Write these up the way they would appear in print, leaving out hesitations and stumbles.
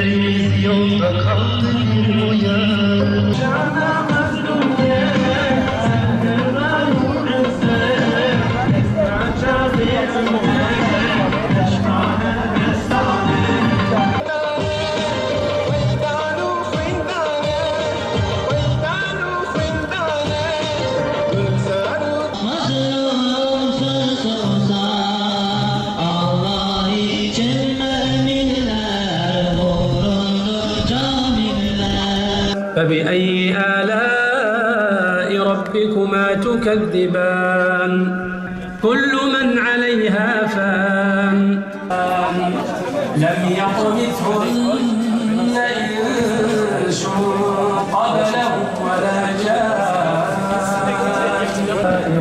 Gözlerimiz yolda kaldı bu yana. Cana mazlum فبأي آلاء ربكما تكذبان كل من عليها فان لم يطمثهن إنس قبلهم ولا جان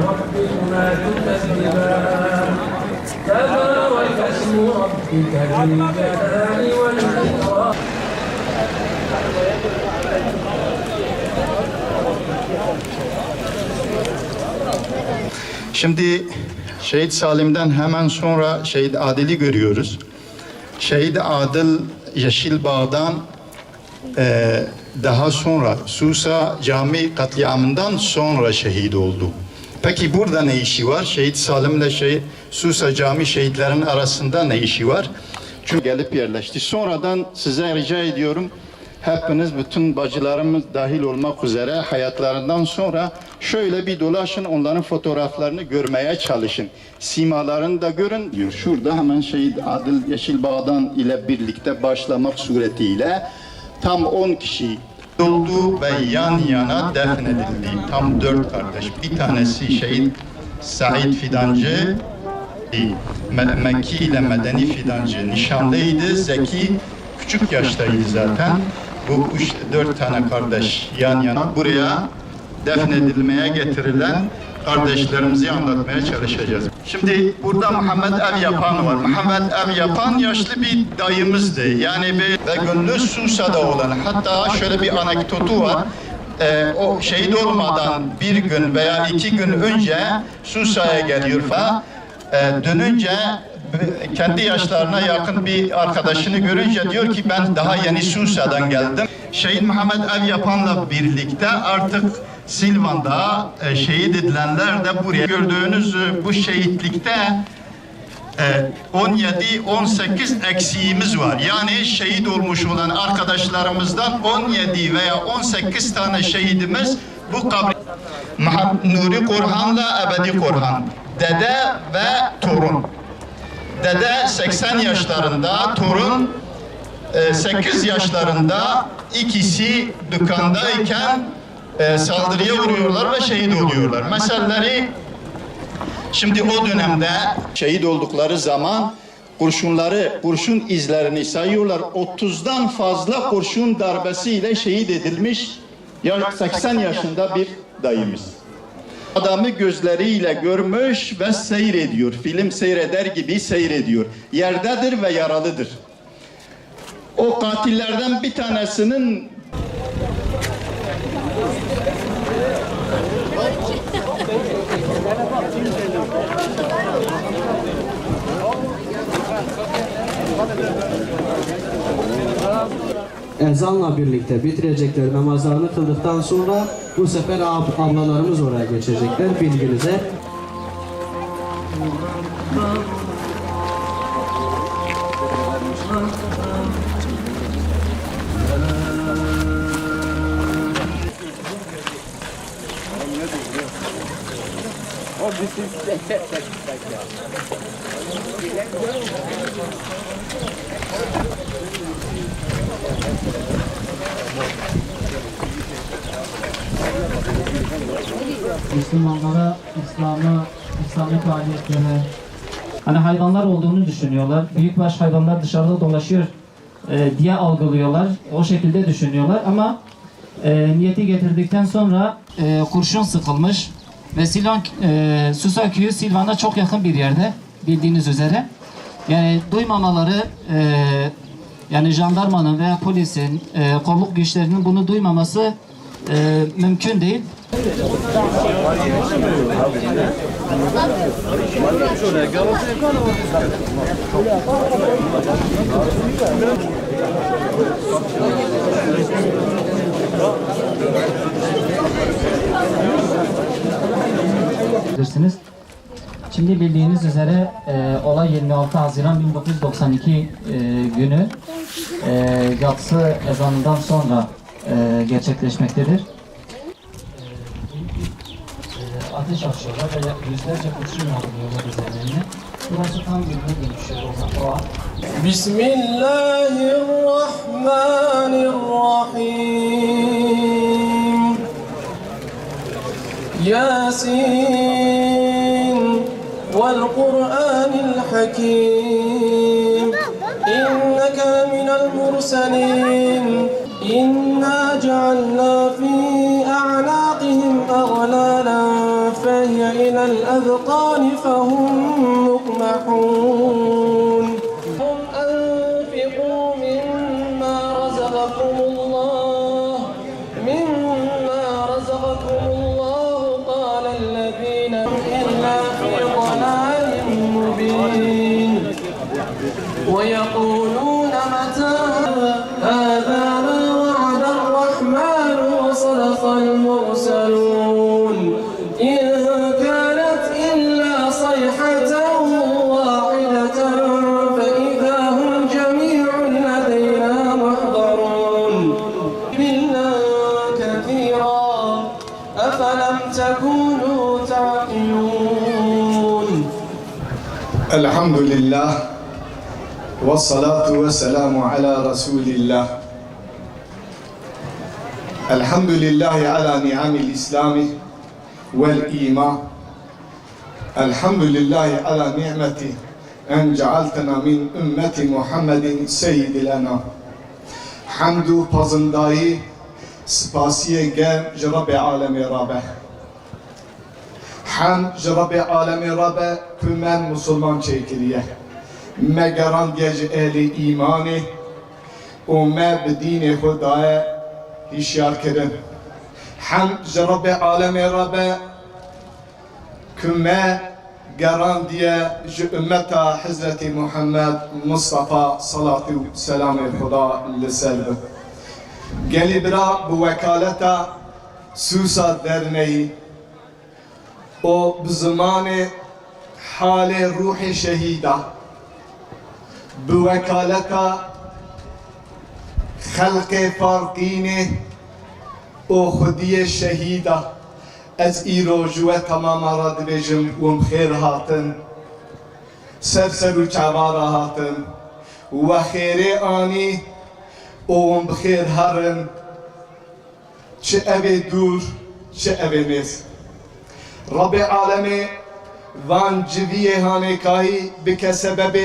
ربكما تكذبان تبارك اسم ربك ذي الجلال والإكرام. Şimdi Şehit Salim'den hemen sonra Şehit Adil'i görüyoruz. Şehit Adil Yeşilbağ'dan daha sonra Susa Cami katliamından sonra şehit oldu. Peki burada ne işi var? Şehit Salim'le Susa Cami şehitlerin arasında ne işi var? Çünkü gelip yerleşti. Sonradan size rica ediyorum, hepiniz, bütün bacılarımız dahil olmak üzere hayatlarından sonra şöyle bir dolaşın, onların fotoğraflarını görmeye çalışın. Simalarını da görün diyor. Şurada hemen Şehit Adil Yeşilbağ'dan ile birlikte başlamak suretiyle tam 10 kişi oldu ve yan yana defnedildi. Tam 4 kardeş. Bir tanesi Şehit Said Fidancı, Mekki ile Medeni Fidancı nişanlıydı. Zeki küçük yaştaydı zaten. Bu 4 tane kardeş yan yana buraya defnedilmeye getirilen kardeşlerimizi anlatmaya çalışacağız. Şimdi burada Muhammed Ev Yapan var. Muhammed Ev Yapan yaşlı bir dayımızdı. Yani ve gönlü Susa'da olan, hatta şöyle bir anekdotu var. O şehit olmadan bir gün veya 2 gün önce Susa'ya geliyor falan. Dönünce kendi yaşlarına yakın bir arkadaşını görünce diyor ki ben daha yeni Susa'dan geldim. Şehit Muhammed Ev Yapan'la birlikte artık Silvan'da şehit edilenler de buraya gördüğünüz bu şehitlikte 17-18 eksiğimiz var. Yani şehit olmuş olan arkadaşlarımızdan 17 veya 18 tane şehidimiz bu kabri. Nuri Korhan'la Ebedi Korhan, dede ve torun. Dede 80 yaşlarında, torun 8 yaşlarında, ikisi dükkandayken saldırıya uğruyorlar ve şehit oluyorlar. Meseleleri şimdi o dönemde şehit oldukları zaman kurşun izlerini sayıyorlar. 30'dan fazla kurşun darbesiyle şehit edilmiş 80 yaşında bir dayımız. Adamı gözleriyle görmüş ve seyrediyor. Film seyreder gibi seyrediyor. Yerdedir ve yaralıdır. O katillerden bir tanesinin ezanla birlikte bitirecekler, namazlarını kıldıktan sonra bu sefer ablalarımız oraya geçecekler, bilginize. Müslümanlara İslami faaliyetlere, hani hayvanlar olduğunu düşünüyorlar. Büyükbaş hayvanlar dışarıda dolaşıyor diye algılıyorlar. O şekilde düşünüyorlar ama niyeti getirdikten sonra kurşun sıkılmış ve Susa köyü Silvan'a çok yakın bir yerde, bildiğiniz üzere. Yani duymamaları, yani jandarmanın veya polisin, kolluk güçlerinin bunu duymaması mümkün değil. bilirsiniz. Şimdi bildiğiniz üzere olay 26 Haziran 1992 günü yatsı ezanından sonra gerçekleşmektedir. Ateş açıyorlar ve yüzlerce kurşun yağdırıyorlar üzerlerine. Burası tam birbirine dönüşüyor o an. Bismillahirrahmanirrahim. Yasin vel Kur'anil Hakim. İnneke minel murselin. İnna cealna fi a'naqihim aghlalan فهي إلى الأذقان فهم مقمحون هم أنفقوا مما رزقكم الله قال الذين إلا في ضلال مبين ويقولون متى هذا ما وعد الرحمن وصدق المرسلون إن كانت إلا صيحة واحدة فإذا هم جميع لدينا محضرون إلا كثيرا أفلم تكونوا تعقلون. الحمد لله والصلاة والسلام على رسول الله. الحمد لله على نعم الإسلام والإيمان. الحمد لله على نعمته أن جعلتنا من أمة محمد سيد لنا. حمد پازندایی سپاسی گرم جرب عالم رابه. حمد جرب عالم رابه که من مسلمان چیکریه. مگران دیج اهل ایمانه و ما بدین خدای هشیار کردن. حمد جرب عالم رابه که ما گران دیه امتا حضرت محمد مصطفى صلاة و سلام خدا لسلبه. گلی برا بوکالتا سوسا درنهی و بزمان حال روح شهیده بوکالتا خلق فارقینه و خودی شهیده از ایرو جوه تمام را دبیجم وم خیر هاتن سر و چوارا هاتن و خیر آنی وم بخیر هرن چه اوی دور چه اوی نیست. رب عالمی وان جویه هانکایی بکه سبب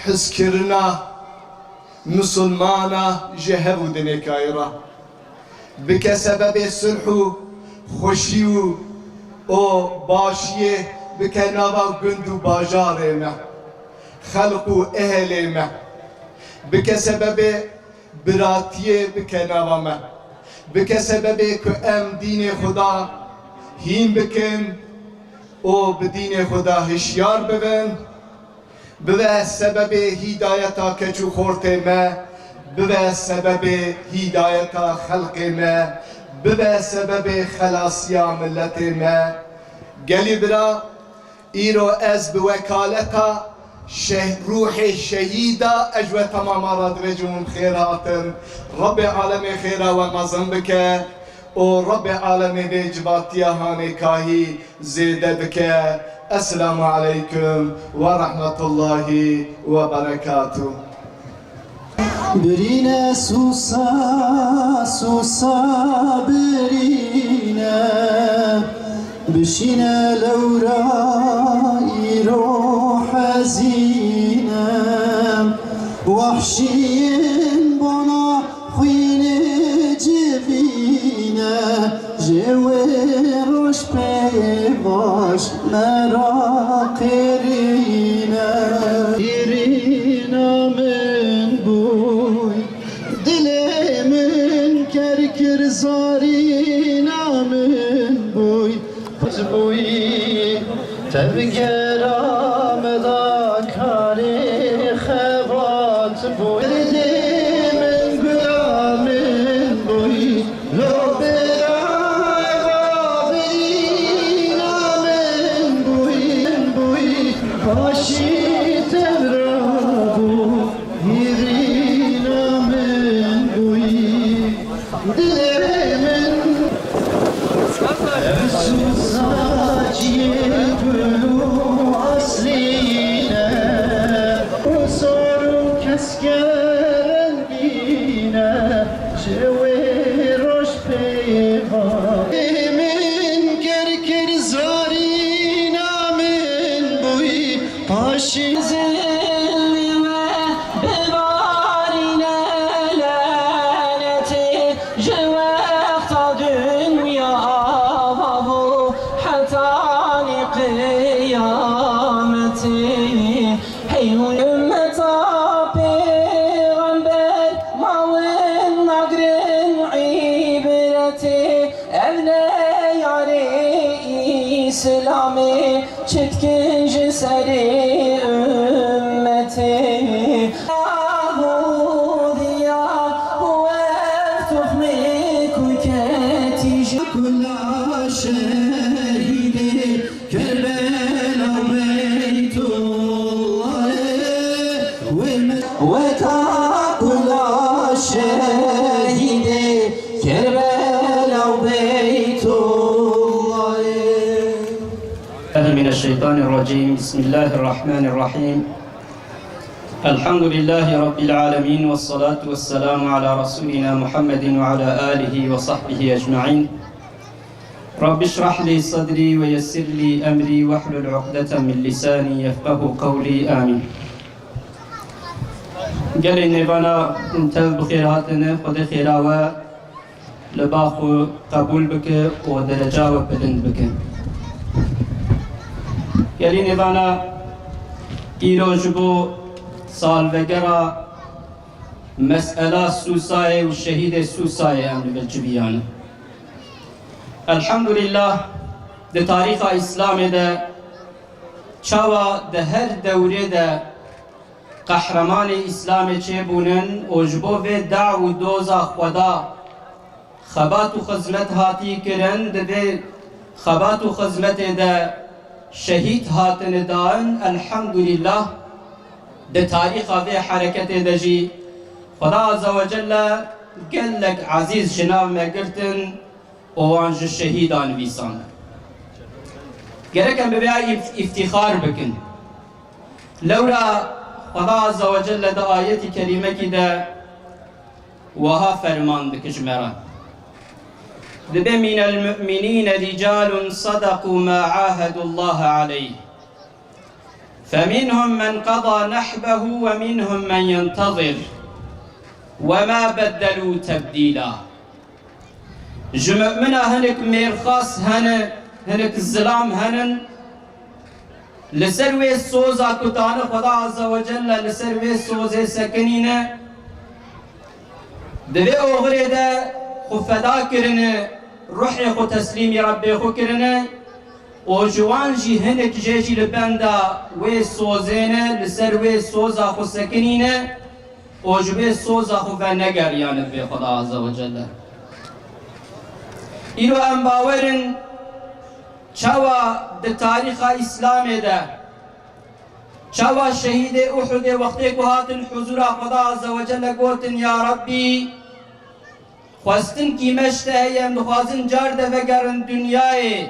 حس کرنا مسلمانا جهو دنکایی را بکه سبب صلح خوشی و باشیه بکه نوا گند و باجار ما خلق و اهل ما بکه سبب براتیه بکه نوا ما بکه سبب که ام دین خدا هین بکن و بدین خدا هشیار ببن به سبب هدایتا کچو خورت ما به سبب هدایتا خلق ما به سبب خلاصیا ملت ما گلی برا ایرو از بوکالتا روح شهیدا اجوه تمام را درجون خیراتن رب عالم خیرا و مزن بکه و رب عالم بجباتیا هانکاهی زیده بکه. السلام عليكم ورحمة الله وبركاته. برينا سوسا سوسا برينا بشينا لورا يروح حزينا وحشين بنا خوين جبينا جويروش بيباش مراقرينا يرينا من بوي دلي من كركر زارينا من بوي بوي تبقى مدى كاري خبات بوي دلي من çetkin jeseri ümmeti Ahudiya ve tuhmi kuketi Kula şehidi Kerbela Beytullah ve takula şehidi Kerbela Beytullah. Mineşşeytanirracim. Bismillahirrahmanirrahim. Elhamdülillahi Rabbil alemin ve salatu ve selamu ala Resulina Muhammedin ve ala alihi ve sahbihi ecma'in. Rabbi şrah li sadri ve yessir li emri ve hlul uqdeten min lisani yefqahu kavli. Amin. Gelin evana tev bixir hatine Xwedê xêra we li ba xwe qebûl bike û dereca we bilind bike. Gelin evana îro ji bo salvegera mes'ela Sûsayê û şehîdê Sûsayê em li bil civiyan. Elhamdülillah di tarixa İslamê de çawa di her dewrê de qehremanê İslamê çêbûnin û ji bo vê dav û doza Xweda xebat û xizmet hatî kirin di vê xebat û xizmetê de şehîd hatine dayın. Elhamdülillah di tarixa vê hereketê de jî Xweda Azze ve Celle gelek ezîz ji nav me girtin û wan ji şehîdan nivîsan. Gerek em bi vê îftixar bikin. Lewra Xweda Azze ve Celle di ayetî kerîmekî de wiha ferman dike ji me re. Dibe minel mü'minîne ricalun sadaqû mâ âhedullâhe aleyh. فَمِنْهُمْ مَنْ قَضَى نَحْبَهُ وَمِنْهُمْ مَنْ يَنْتَظِرُ وَمَا بَدَّلُوا تَبْدِيلًا. Ji mü'mina hinek mêrxas hene, hinek zilam henin, li ser wê soza ku dane Xweda Azze ve Celle li ser wê sozê sekinîne, di vê oxirê de xwe feda kirine, ruhê xwe teslîmî Rabbê xwe kirine û ji wan jî hinek jê jî li benda wê sozê ne, li ser wê soza xwe sekinîne û ji wê soza xwe venegeriyane vê Xweda Azze ve Celle. İro em bawerin çawa di tarixa İslamê de çawa şehîdê Uhudê wextê ku hatin huzûra Xweda Azze ve Celle gotin ya Rabbî xwestin kîmeş te heye em dixwazin car de vegerin dünyayê.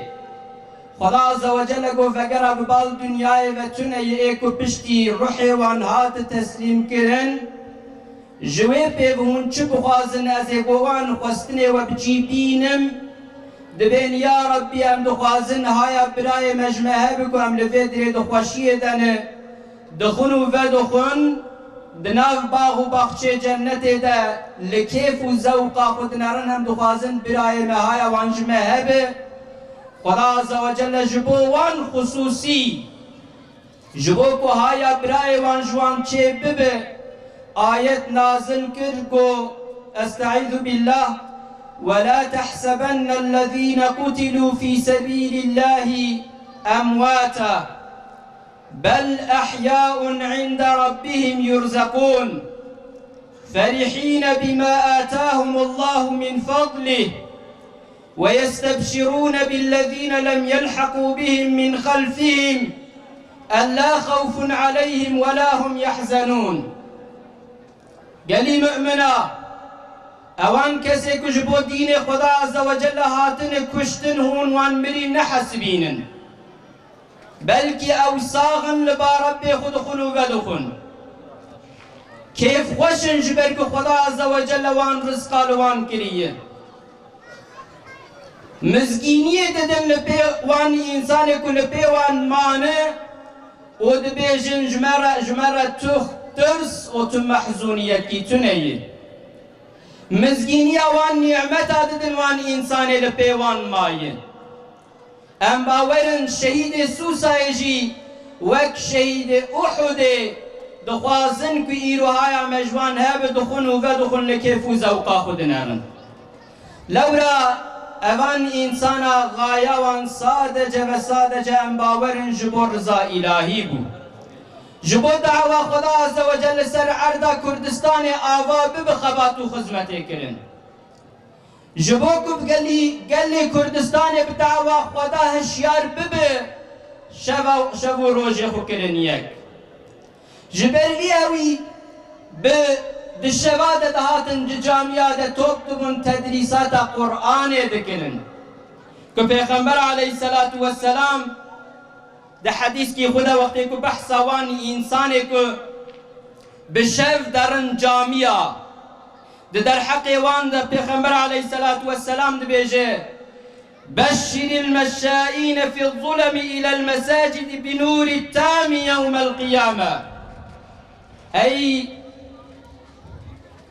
Xweda Azze ve Celle got vegera bi bal dünyayê ve tuneyê ê ku piştî ruhê wan hat teslîm kirin. Ji wê pê hûn çi bixwazin ez ê got wan xwestinê we bicîbînim. Dibên ya Rabbî em dixwazin haya birayê me ji me hebe ku em li vê dirê di xweşiyê de ne dixwin û vedixwin di nav bax û baxçê cennetê de li kêf û zewqa xwe dinerin hem dixwazin birayê me haya wan ji me hebe. Xweda Azze ve Celle ji bo wan xusûsî ji bo ku haya birayê wan ji wan çê bibe ayet nazil kir ku estaizu billah وَلَا تَحْسَبَنَّ الَّذ۪ينَ قُتِلُوا ف۪ي سَب۪يلِ اللّٰهِ اَمْوَاتًا بَلْ اَحْيَاءٌ عِنْدَ رَبِّهِمْ يُرْزَقُونَ فَرِح۪ينَ بِمَا آتَاهُمُ اللّٰهُ مِنْ فَضْلِهِ وَيَسْتَبْشِرُونَ بِالَّذ۪ينَ لَمْ يَلْحَقُوا بِهِمْ مِنْ خَلْفِهِمْ أَلَّا خَوْفٌ عَلَيْهِمْ وَلَا هُمْ يَحْزَنُونَ. Gelî mü'mina ewan kesê ku ji bo dînê Xweda Azze ve Celle hatine kuştin hûn wan mirî nehesibînin. Belkî ew saxin li ba Rabbê xwe dixwin û vedixwin. Kêf xweşin ji ber ku Xweda Azze ve Celle wan rizqa li wan kiriye. Mizgîniyê didin li pê wan însanê ku li pê wan mane û dibêjin ji me re tu tirs û tu mehzûniyetî tuneyê. Mizgîniya wan nimeta didin wan însanê li pê wan maye. Em bawerin şehîdê Sûsayê jî wek şehîdê Uhudê dixwazin ku îro haya me ji wan hebe dixwin û vedixwin li kêf û zewqa xwe dinerin. Lewra evan insana gayavan sadece ve sadece em bawerin ji bo rıza ilahi bû. Ji bo dava Xweda Azze ve Celle ser erda Kurdistanê ava bibe xebat û xizmetê kirin. Ji bo ku gelê Kurdistanê bi dava Xweda hişyar bibe şev û rojê xwe kirin yek. Ji ber vî ewî bi di şeva de dihatin ci camiya de top dibûn tedrîsata Qur'anê dikirin. Ku Pêxember aleyhissalatu vesselam di hedîskî xwe de wextê ku behsa wan însanê ku bi şev derin camiya di derheqê wan de Pêxember aleyhissalatu vesselam dibêje بشر المشائين في الظلم إلى المساجد بنور التام يوم القيامة. أي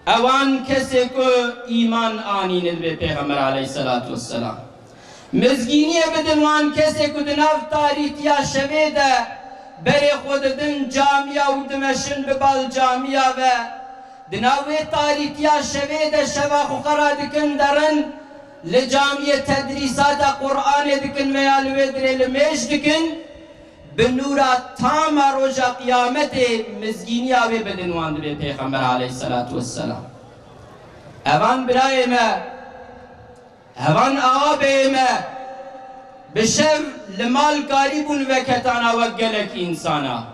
اوان کسی که ایمان آنین به پیغمبر علیه الصلاة والسلام مزگینی بدن وان کسی که دناف تاریتیا شویده بری خود دن جامعه و دمشن ببال جامعه و دناوی تاریتیا شویده شوا خقرا دکن درن لجامعه تدریسات قرآن دکن و یالوی دره لمیش دکن بنورا تام روزا قیامت مزگینی آوی بدنوان به پیغمبر علیه الصلاة والسلام. اوان برای ما اوان آبی ما بشم لمال کاری بون وکتانا وگلک انسانا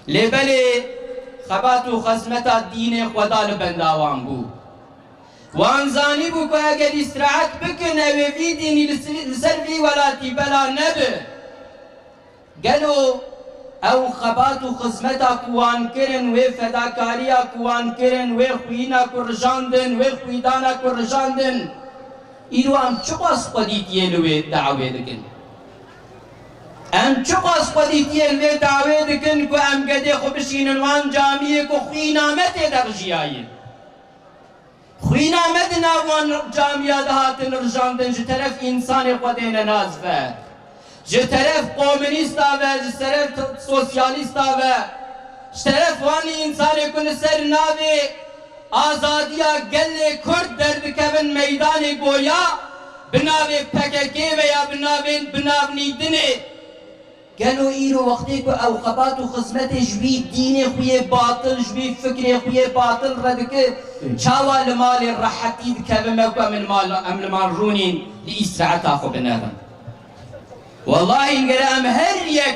لبلی خبات و خزمتا دین خدا لبنداوان بو وان زانی بو که اگر استراحت بکن اوی وی دینی لسر وی ولاتی بلا نبه گلو او خبات و خزمتا کوان کرن و فداکاریا کوان کرن و خوینا کرجاندن و خویدانا کرجاندن ایرو ام چقاس قدیتیه لوی دعوه دکن ام چقاس قدیتیه لوی دعوه دکن که ام گده خوبشینن وان جامعه که خوینامت در جیایی خوینامت ناوان جامعه دهاتن رجاندن جه طرف انسان خودین نازفه جه طرف قومنیستا و جه طرف سوسیالیستا و جه طرف وانی انسانی کن سر ناوی آزادیا گل کرد دردکبن میدان گویا بناوی پککی و یا بناونی دنه گلو ایرو وقتی که او خبات و خزمت جوی دین خوی باطل جوی فکر خوی باطل ردکه چاوا لمال راحتی دکبن مکو من مال رونین لی اسرعتا خو بنادم والله انقر ام هر یک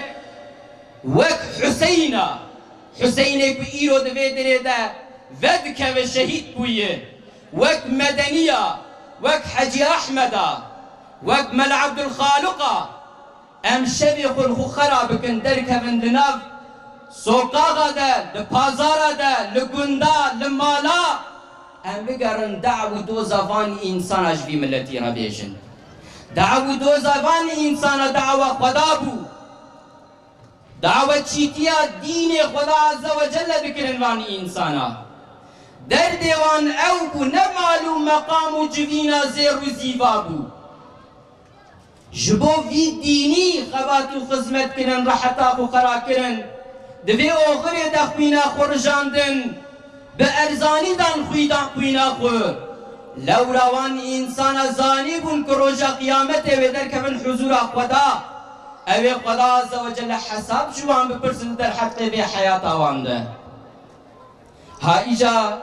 وک حسینه که ایرو دوی دره ده ود که و شهید بویه وک مدنیه وک حجی احمده وک مل عبدالخالقه ام شبی خلخو خراب کن در که بندناف سوقاقه ده لپازاره ده لگنده لمالا ام بگرن دعو دو زفان انسان اجوی ملتی را بیشن دعوة دو زبان انسان دعوة خدا بو دعوة چیتیا دین خدا عز و جل بکرن وان انسانا در دیوان او بو نمالو مقام و جوینا زیر و زیبا بو جبو وی دینی خبات و خزمت کرن راحتا و خرا کرن دوی اوغری دا خوینا خورجاندن به ارزانی دان خوینا خور لو روان انسان زانی بون که روژا قیامت و در کبن حضور خدا او خدا عز و جل حساب شوان بپرسن در حق به حیات آوانده ها ایجا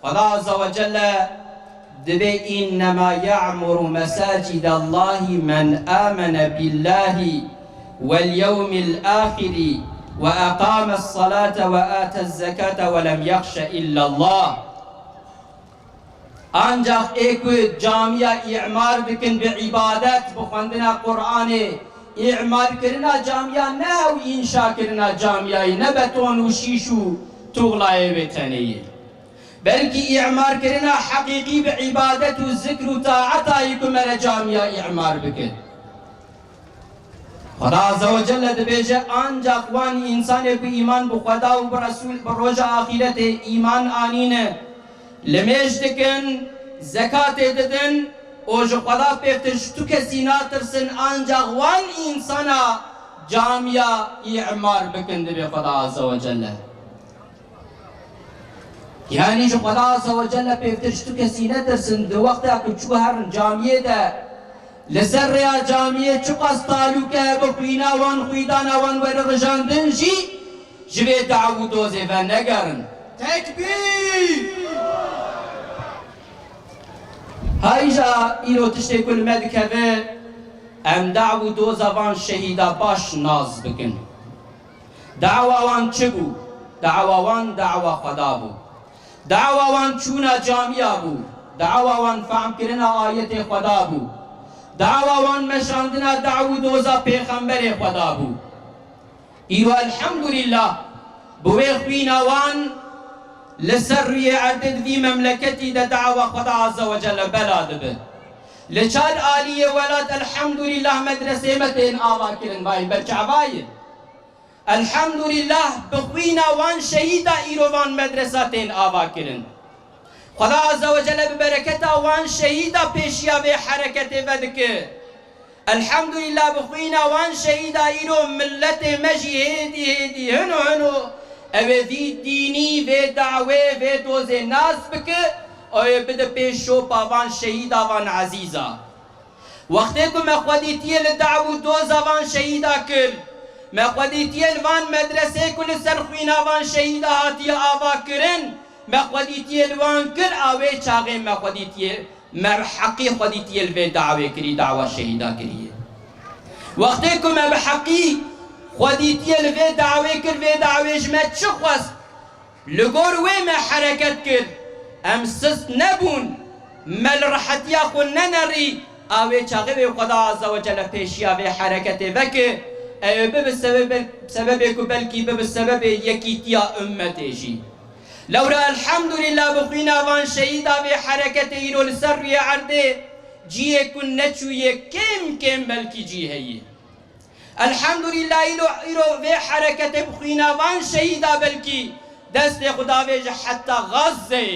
خدا عز و جل دبی انما یعمر مساجد الله من آمن بالله واليوم الآخر وأقام الصلاة وآتى الزكاة ولم يخش إلا الله ancak eki camiye i'mar bikin bi ibadet bu xwendina Qur'anê i'mar kirina camiye ne ew inşa kirina camiyayê ne beton û şîş û tuğlayê wê teneyê belkî i'mar kirina heqîqî bi ibadet û zikr û taatayê ku me re camiye i'mar bikin Xweda Azze ve Celle dibêje ancak wan însanê ku îman bi Xweda û bi Resul bi roja axîretê îman anîne لمیش دکن زکات دادن و جو خدا پیفتش تو کسی ناترسن آنجا وان انسانا جامعه اعمار بکنده به خدا عز و جل يعني جو خدا عز وجل بيفترشتو كسي ندرسن دو وقتا كنشو هرن جامعه ده لسر ريا جامعه چو قستالو که بخوینا وان خویدانا وان ور رجاندن جي جوه دعو دوزه و نگرن تكبير هايجا إيرو تشتي كل مدكبه ام دعو دوزه وان شهيدا باش ناز بكن دعوة وان چبو دعوة وان دعوة خدا بو دعوة وان چونا جامعه بو دعوة وان فهم کرنا آیت خدا بو دعوة وان مشاندنا دعو دوزا پیغمبر خدا بو ایرو الحمدلله بوی خوینا وان لسر عدد ذي مملكتي دا دعوة خدا عز وجل بلاد به لچال آلیه ولاد الحمدلله مدرسه متين آوا کرن باي برچع باي الحمدلله بخوینا وان شهيدا ایرو وان مدرساتين آوا کرن خدا عز وجل ببركتا وان شهيدا پیشیا به حرکت ودک الحمدلله بخوینا وان شهيدا ایرو ملت مجی هدی هنو اوذی دینی و دعوه و دوز ناس بک اوی بده پیشو پاوان شهيدا وان عزیزا وقتی که مخودیتی لدعو دوزا وان شهيدا کر مخودیتی وان مدرسه کل سرخوینا وان شهيدا هاتی آوا کرن مخودیتی الوان کر آوه چاقه مخودیتی مرحقی خودیتی الوی دعوه کری دعوه شهيدا کریه وقتی که مبحقی خودیتی الوی دعوه کر وی دعوه جمت چه خواست لگور وی ما حرکت کر امسس نبون مل رحتیا خون ننری آوه چاقه وی خدا عز وجل پیشیا وی حرکت وکه بسبب بلکی بسبب یکیتیا امتشی لولا الحمدلله بخوینا وان شهيدا بحركت ایرو لسر عرده جیه کن نچویه کم بلکی جی هیه الحمدلله ایرو بحركت بخوینا وان شهيدا بلکی دست خدا بیج حتی غزه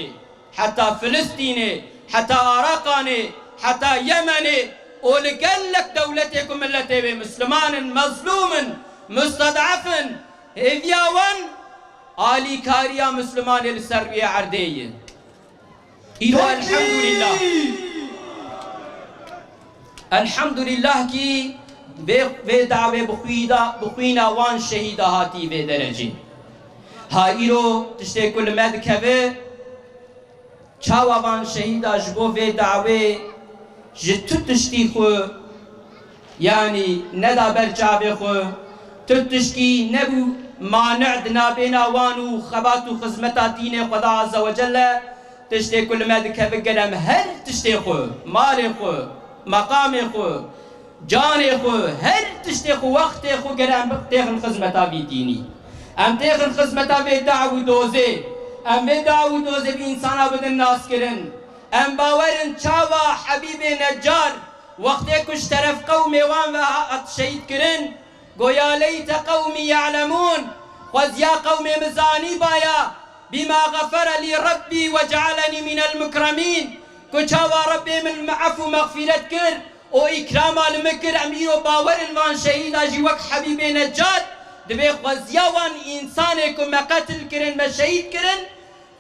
حتی فلسطینه حتی عراقانه حتی یمنه ولقلك دولتكم ملتي بمسلمان مظلوم مستضعف هذياوان آلي كاريا مسلمان السرية عردية إيرو الحمد لله كي دعوة بخوينا وان شهيدا هاتي بدرجة ها إيرو تشتي كل مدكبه چاوا وان شهيدا جبو في دعوة جتو تشتي خو يعني ندا برچاوه خو تشتي نبو مانع دنا بينا وانو خباتو خزمتا دين خدا عز وجل تشتي كل ما دكه بقلم هر تشتي خو مال خو مقام خو جان خو هر تشتي خو وقت خو قلم تيخن خزمتا بي ديني ام تيخن خزمتا بي دعو دوزي ام بي دعو دوزي بي انسانا بدن ناس كرن ام باورن چاوا حبيب نجار وقت كش طرف قومي وان وها شهيد كرن گویا لیت قومی یعلمون خوز یا قومی مزانی بایا بما غفر لی ربی وجعلنی من المکرمین کچاوا ربی من معفو مغفرت کر او اکرام المکر امیر و باورن وان شهیدا جی وک حبیب نجات دبی خوز یا وان انسان کو مقتل کرن ما شهید کرن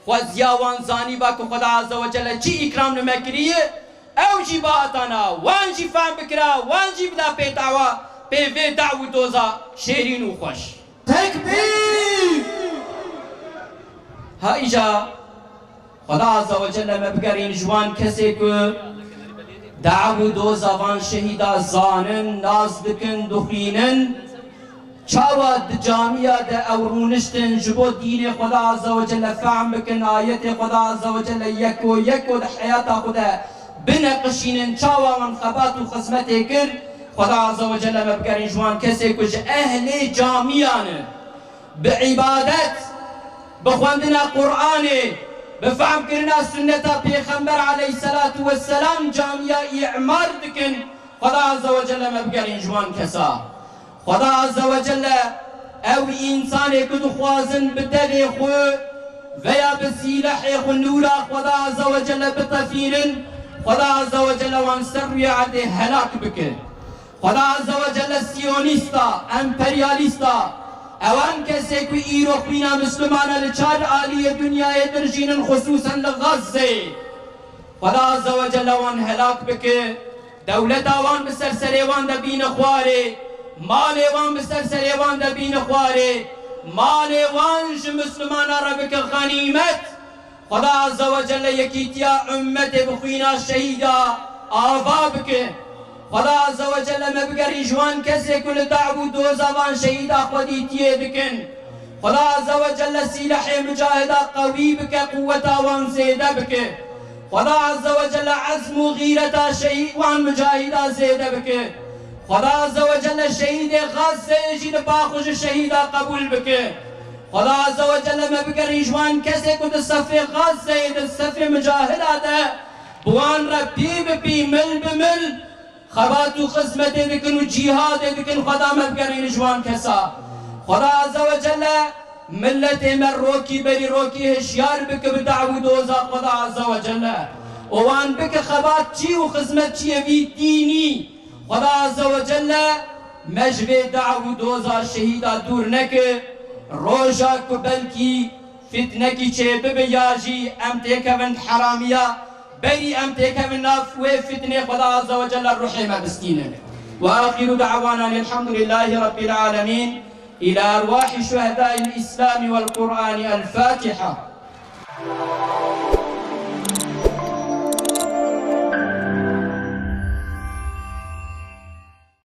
خوز یا وان زانی با کو خدا عز وجل چی اکرام نمکریه او جی باعتانا وان جی فهم بکرا وان جی بدا پیتعوا به دعو دوزا شیرین و خوش تکبیر ها ایجا خدا عز و جل مبگرین جوان کسی که دعو دوزا وان شهیدا زانن ناز دکن دخینن چاوا د جامعه د اورونشتن جبو دین خدا عز و جل فهم بکن آیت خدا عز و جل یکو د حیات خدا بنقشینن چاوا من خبات و خزمت کر خدا عز و جل مبکرین جوان کسی کج اهل جامعان بعبادت بخواندنا قرآن بفهم کرنا سنتا پیغمبر علیه الصلاة والسلام جامعه اعمار دکن خدا عز و جل مبکرین جوان کسا خدا عز و جل او انسان کدو خوازن بدل خو ویا بسیلح خو نورا خدا عز و جل بتفیرن خدا عز و جل وان سر عده هلاك بکن خدا عز و جل سیونیستا امپریالیستا اوان کسی که ایرو خوینا مسلمانه لچار آلی دنیای درجین خصوصا لغزه خدا عز و جل وان هلاک بکه دولت وان بسرسره وان دبین خواره مال وان بسرسره وان دبین خواره مال وان ج مسلمان را بکه غنیمت خدا عز و جل یکیتیا امت بخوینا شهیدا آوا بکه خدا عز و جل مبگری جوان کسی کل دعو دوزا وان شهیدا خودی تیه بکن خدا عز و جل سلاح مجاهدا قوی بکه قوتا وان زیده بکه خدا عز و جل عزم و غیرتا شهید وان مجاهدا زیده بکه خدا عز و جل شهید غزه جید باخوش شهیدا قبول بکه خدا عز و جل مبگری جوان کسی کد صف غزه د صف مجاهدا ده بوان را بی مل بمل خبات و خدمت دکن و جهاد دکن خدا مبگری جوان کسا خدا عز و جل ملت من روکی بری روکی هشیار بک بدعو دوزا خدا عز و جل وان بک خبات چی و خدمت چی وی دینی خدا عز و جل مجبه دعو دوزا شهیدا دور نکه روژا کو بلکی فتنه کی چه ببیاجی ام تکوند حرامیا بری ام تکوند نافوه فتنه خدا عز و جل الرحمه بسکینه وآخر دعوانا الحمد لله رب العالمين إلى أرواح شهداء الإسلام والقرآن الفاتحة.